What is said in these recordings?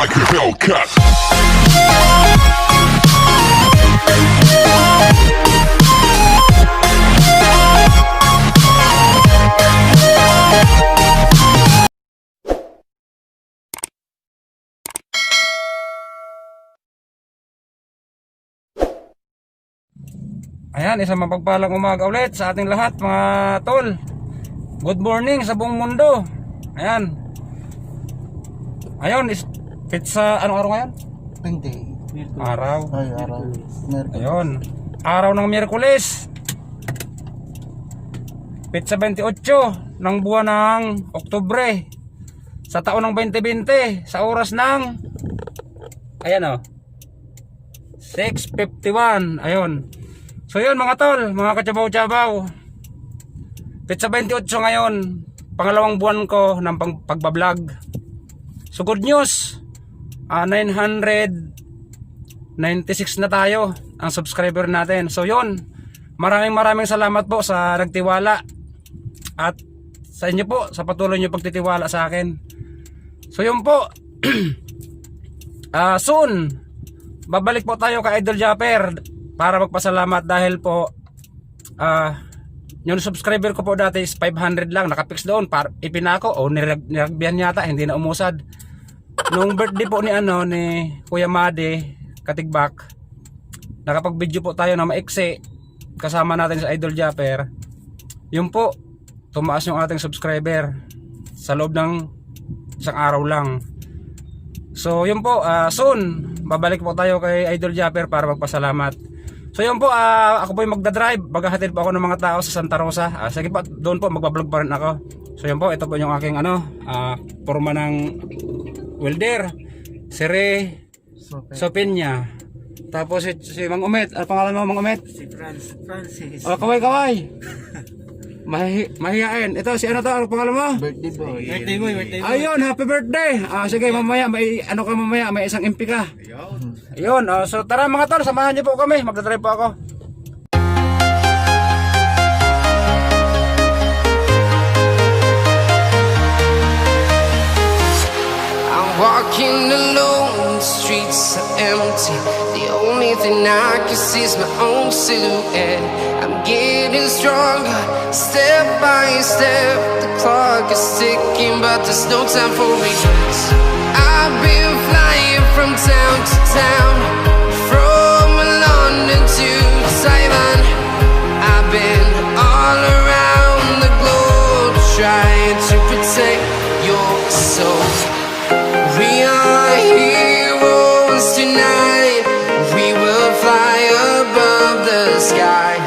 like a Hellcat. Ayan, isang mapagpalang umaga ulit sa ating lahat mga tol. Good morning sa buong mundo. Ayan. Ayun, pizza, anong araw ngayon? Hindi. Araw. Ay, araw. Ayun. Araw ng Miyerkules. Pizza 28 ng buwan ng Oktubre. Sa taon ng 2020. Sa oras ng, ayan o, 6:51. Ayun. So yun mga tol, mga katsabaw-tsabaw. Pizza 28 ngayon. Pangalawang buwan ko ng pagbablog. So good news, 996 na tayo ang subscriber natin. So yun, maraming salamat po sa nagtiwala. At sa inyo po, sa patuloy nyo pagtitiwala sa akin. So yun po, soon, babalik po tayo kay Idol Japper para magpasalamat dahil po yung subscriber ko po dati is 500 lang, nakapix doon para ipinako o niragbihan yata, hindi na umusad. Nung birthday po ni Kuya Made Katigbak, nakapag video po tayo na maiksi kasama natin sa Idol Japper. Yun po, tumaas yung ating subscriber sa loob ng isang araw lang. So yun po, soon babalik po tayo kay Idol Japper para magpasalamat. So yun po, ako po yung magdadrive. Maghahatid po ako ng mga tao sa Santa Rosa. Sige po, doon po magbablog pa rin ako. So yun po, ito po yung aking forma ng welder, si Ray Sopinya. Tapos si Mang Umet. Ano pangalan mo, Mang Umet? Si Francis. Oh, kaway. Mahihain. Ito, si ano to? Ano pangalan mo? Birthday boy. Ayun, happy birthday. Sige, mamaya, may isang MP ka. Ayun, so tara mga tol, samahan niyo po kami. Magdadrive po ako. I'm walking alone, the streets are empty. The only thing I can see is my own silhouette. I'm getting stronger, step by step. The clock is ticking, but there's no time for regrets. I've been flying from town to town, from London to Taiwan. I've been all around the globe, trying to protect your soul. We are heroes tonight. We will fly above the sky.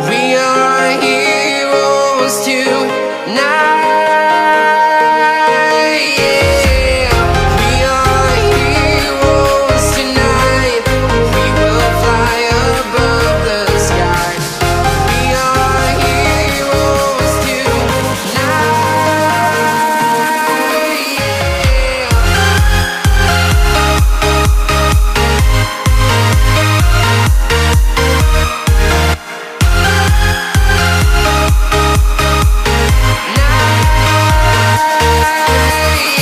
We are heroes tonight. Yeah. We are heroes tonight. We will fly above the sky. We are heroes tonight.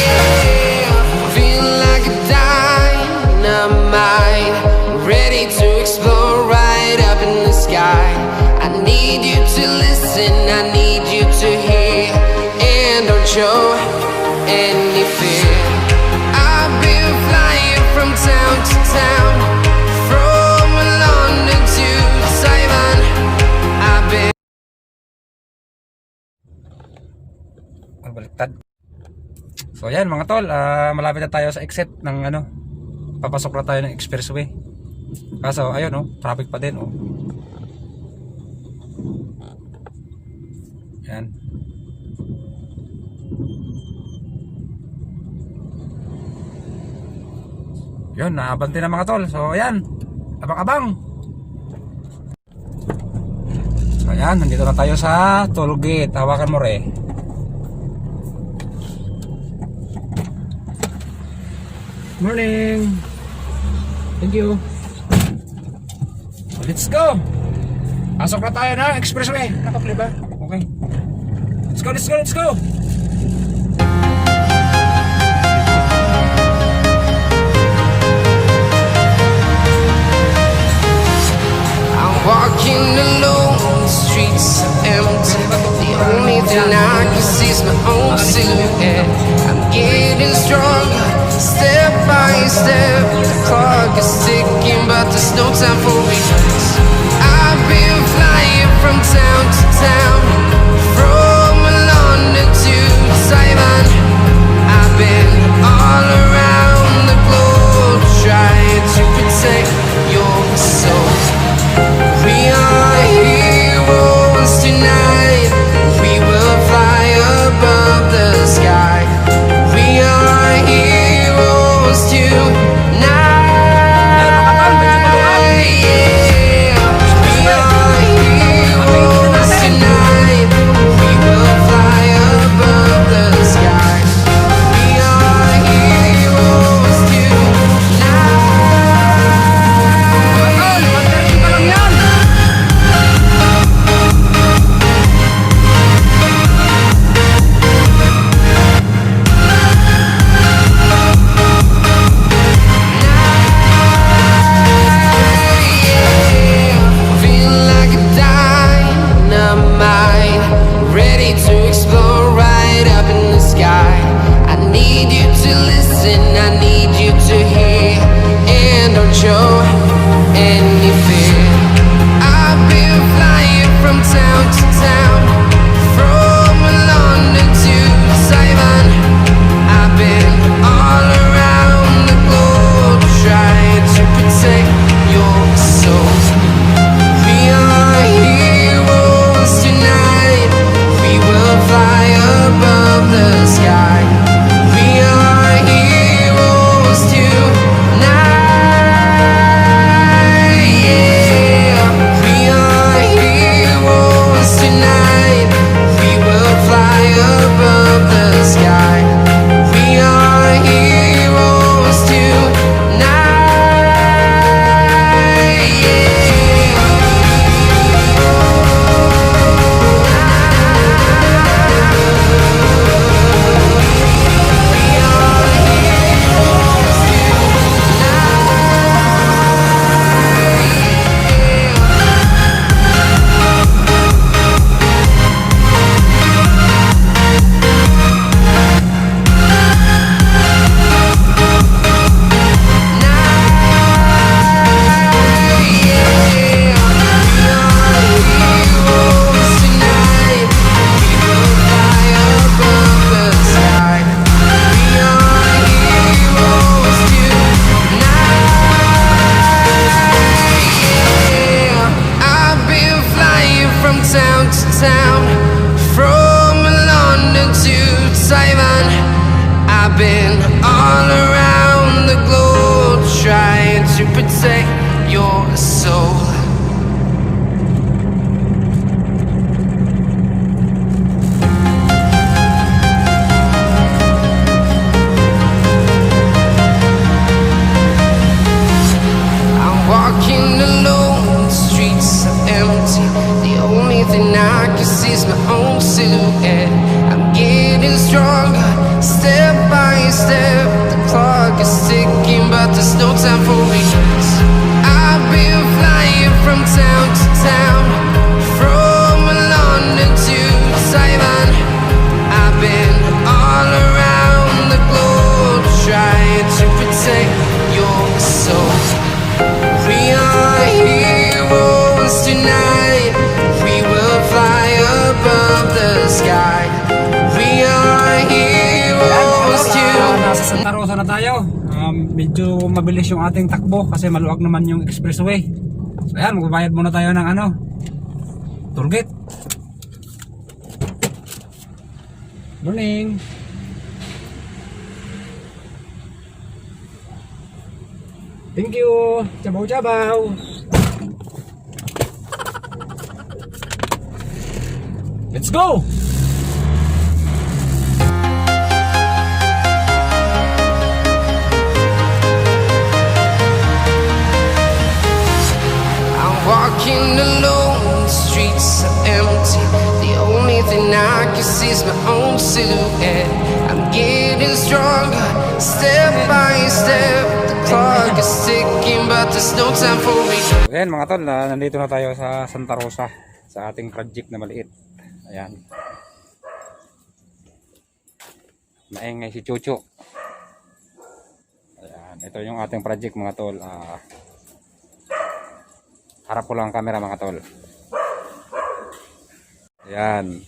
Yeah. Feel like a dynamite, ready to explode right up in the sky. I need you to listen, I need you to hear, and don't show any fear. I've been flying from town to town, from London to Taiwan. I've been Baliktad. So ayan mga tol, malapit na tayo sa exit ng papasok na tayo ng expressway. Kaso ayun traffic pa din Ayan. Yun, naabante na mga tol. So ayan, abang-abang. So ayan, nandito na tayo sa toll gate. Hawakan mo re. Morning. Thank you. So, let's go. Pasok na tayo na expressway. Nakaplay ba? Okay. Let's go, let's go, let's go. step. The clock is ticking, but there's no time for regrets. I've been flying from town to town, from London to Taiwan. I've been all around the globe trying to protect your soul. We are heroes tonight. We will fly above the sky. We are heroes tonight. Yeah. We are heroes tonight. We will fly above the sky. We are heroes tonight. Feel like a dynamite, ready to explode right up in the sky. I need you to listen, I need you to hear, and don't show any fear. I've been flying from town to town, from London to Taiwan. I've been all around the globe trying to protect your soul. We are heroes tonight. We will fly above the sky. We are heroes tonight. Yeah. We are heroes tonight. We will fly above the sky. We are heroes tonight. Yeah. I've been flying from town to town, from London to Taiwan. I've been all around the globe trying to protect your soul. I'm walking alone, the streets are empty. The only thing I can see is my own silhouette. I'm getting stronger, step by step. The clock is ticking, but there's no time for regrets. I've been flying from town to town, from London to Taiwan. I've been all around the globe trying to protect your soul. We are heroes tonight. We will fly above the sky. We are heroes Nasa Santa Rosa na tayo. Medyo mabilis yung ating takbo kasi maluwag naman yung expressway. So ayan, magbabayad muna tayo ng toll gate. Morning. Thank you. Chabaw chabaw. Let's go. I'm walking alone, the streets are empty. The only thing I can see is my own silhouette. I'm getting stronger, step by step. The clock is ticking, but there's no time for me. Ayan mga tol, nandito na tayo sa Santa Rosa, sa ating project na maliit. Ayan. Maingay si Chucho. Ayan. Yan, ito yung ating project mga tol. Harap ko lang ang camera mga tol. Ayan.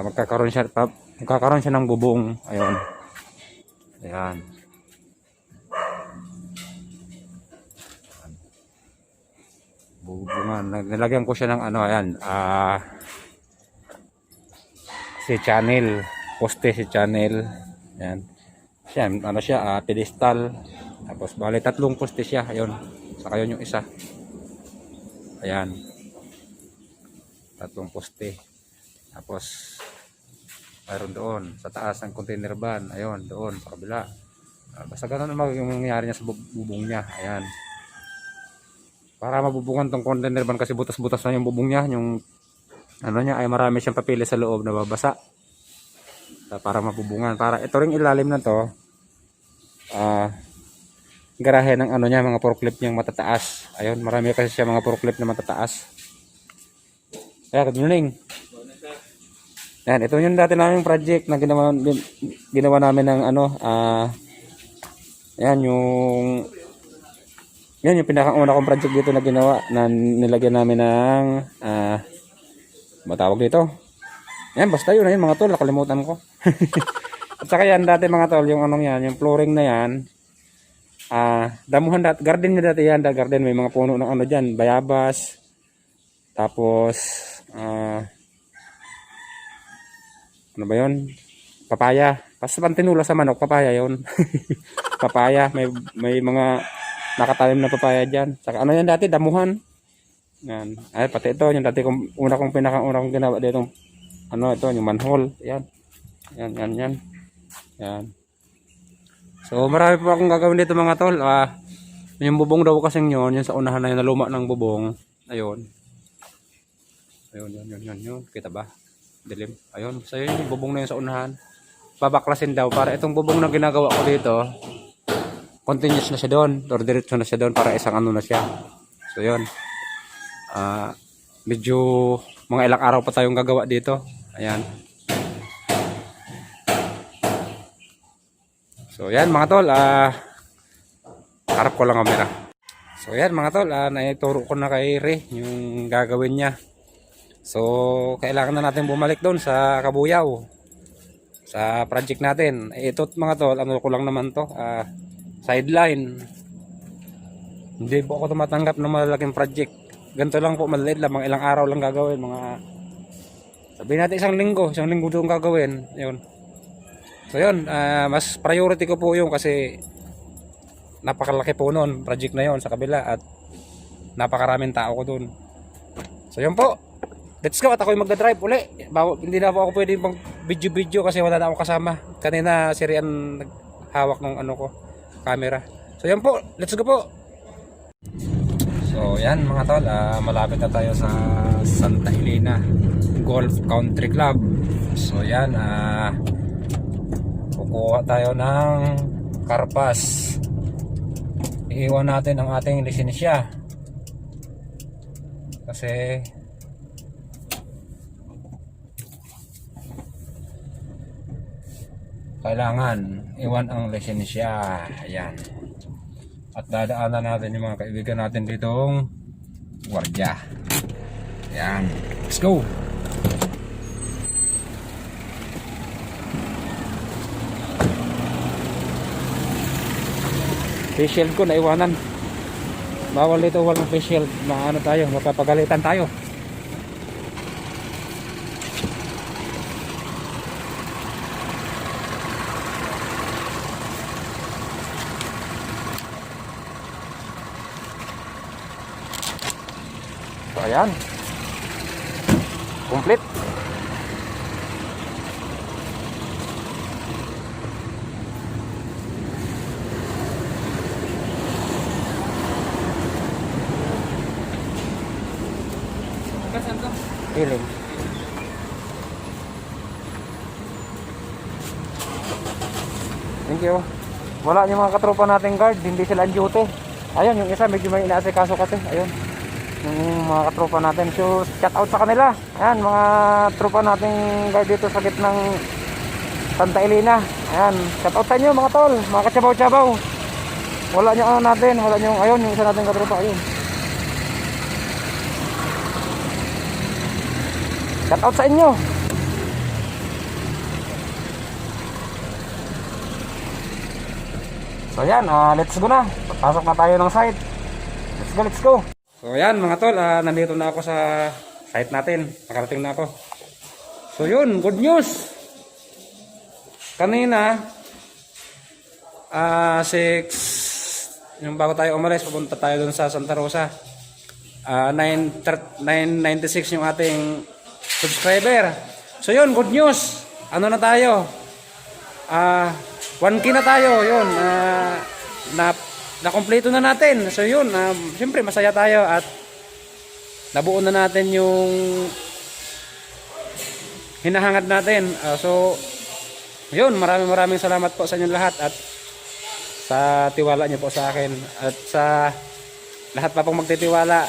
Magkakaroon siya ng bubong. Ayun. Ayan. Bubungan. Nilagyan ko siya ng ano, ayan. Si channel. Poste si channel. Ayan. Siya, ano siya, pedestal. Tapos bali 3 poste siya. Ayun. Saka yun yung isa. Ayan. 3 poste. Tapos mayroon doon sa taas ng container van. Ayun, doon sa kabila. Basta ganun ang mangyayari niya sa bubong niya. Ayan. Para mabubungan tong container van kasi butas-butas na yung bubong niya. Yung ano niya ay marami siyang papel sa loob na babasa. Para mabubungan. Para ito ring ilalim na to. Garahe ng ano niya, mga forklift niyang matataas. Ayun, marami kasi siya mga forklift na matataas. Kaya good morning. Yan, ito yung dati naming project na ginawa namin ng ano, yan yung pinakauna kong project dito na ginawa na nilagyan namin ng matawag dito. Yan, basta yun mga tol, nakalimutan ko. At saka yan dati mga tol, yung anong yan, yung flooring na yan, damuhan dati, garden na dati yan, garden, may mga puno ng ano dyan, bayabas, tapos, ano ba yun? Papaya. Basta pantinula sa manok, papaya yun. Papaya, may mga nakatalim na papaya dyan. Saka ano yan dati, damuhan. Yan. Ay, pati ito, yung dati una kong ginawa dito, ano ito, yung manhole. Yan. Yan. So, marami pa akong gagawin dito mga tol. Yung bubong daw kasing yun, yung sa unahan na yun, na luma ng bubong. Ayun. Ayun. Kita ba? Dilim. Ayun. So, yun yung bubong na yun sa unahan. Babaklasin daw para itong bubong na ginagawa ko dito, continuous na siya doon. Or diretso na siya doon para isang ano na siya. So, yun. Medyo mga ilang araw pa tayong gagawa dito. Ayan. So, yan mga tol. Harap ko lang kamera. So, yan mga tol. Naituro ko na kay Ray yung gagawin niya. So, kailangan na natin bumalik doon sa Kabuyaw. Sa project natin. Ito mga tol, ano ko lang naman to. Sideline. Hindi po ako tumatanggap ng malaking project. Ganito lang po, maliit lang. Mga ilang araw lang gagawin. Sabihin natin isang linggo doon gagawin. Yun. So yun, mas priority ko po yung kasi napakalaki po noon, project na yon sa kabila at napakaraming tao ko doon. So yun po. Let's go, at ako yung magdadrive uli. Hindi na po ako pwede pang video kasi wala na akong kasama. Kanina si Rian naghawak ng ano ko, camera. So yan po, let's go po. So yan mga tol, malapit na tayo sa Santa Elena Golf Country Club. So yan, kukuha tayo ng karpas. Iiwan natin ang ating lisensya. Kasi kailangan iwan ang lisensya. Ayan. At dadaanan natin yung mga kaibigan natin ditong gwardiya. Ayan. Let's go! Face shield ko naiwanan. Bawal dito walang face shield. Maano tayo, mapapagalitan tayo. So ayan. Complete. Feeling. Thank you. Wala yung mga katropa nating guard, hindi sila on duty. Ayun, yung isa medyo may inaasikaso kasi. Ayun. Yung mga katropa natin. So, shout out sa kanila. Ayan, mga tropa nating guard dito sa gitnang Santa Elena. Ayan, shout out sa inyo mga tol, mga kachabaw-chabaw. Wala niyo ano natin, wala niyo ayun, yung isa natin katropa ayun. Shout out sa inyo. So yan, let's go na. Pasok na tayo ng site. Let's go, let's go. So yan mga tol, nandito na ako sa site natin. Nakarating na ako. So yun, good news. Kanina 6 yung bago tayo umalis, pupunta tayo dun sa Santa Rosa. 996 yung ating subscriber. So yun, good news. Ano na tayo? 1K na tayo. Yun, na-kompleto na natin. So yun, siyempre masaya tayo at nabuo na natin yung hinahangad natin. So yun, maraming salamat po sa inyo lahat at sa tiwala niyo po sa akin at sa lahat pa pong magtitiwala.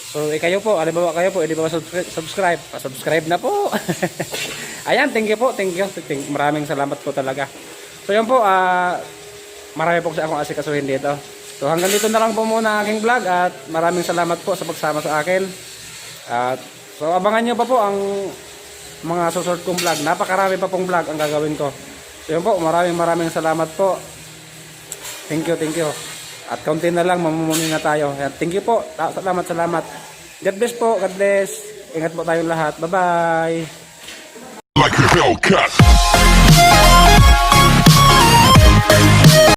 So kayo po, halimbawa kayo po, hindi pa subscribe, pa-subscribe na po. Ayan, thank you po, thank you. Maraming salamat po talaga. So yun po, marami po kasi akong asikasuhin dito. So hanggang dito na lang po muna aking vlog at maraming salamat po sa pagsama sa akin. At so abangan nyo pa po ang mga susunod kong vlog. Napakarami pa pong vlog ang gagawin ko. So yun po, maraming salamat po. Thank you. At kaunti na lang, mamumuni na tayo. Thank you po. Salamat. God bless po. God bless. Ingat po tayong lahat. Bye-bye. Like a Hellcat.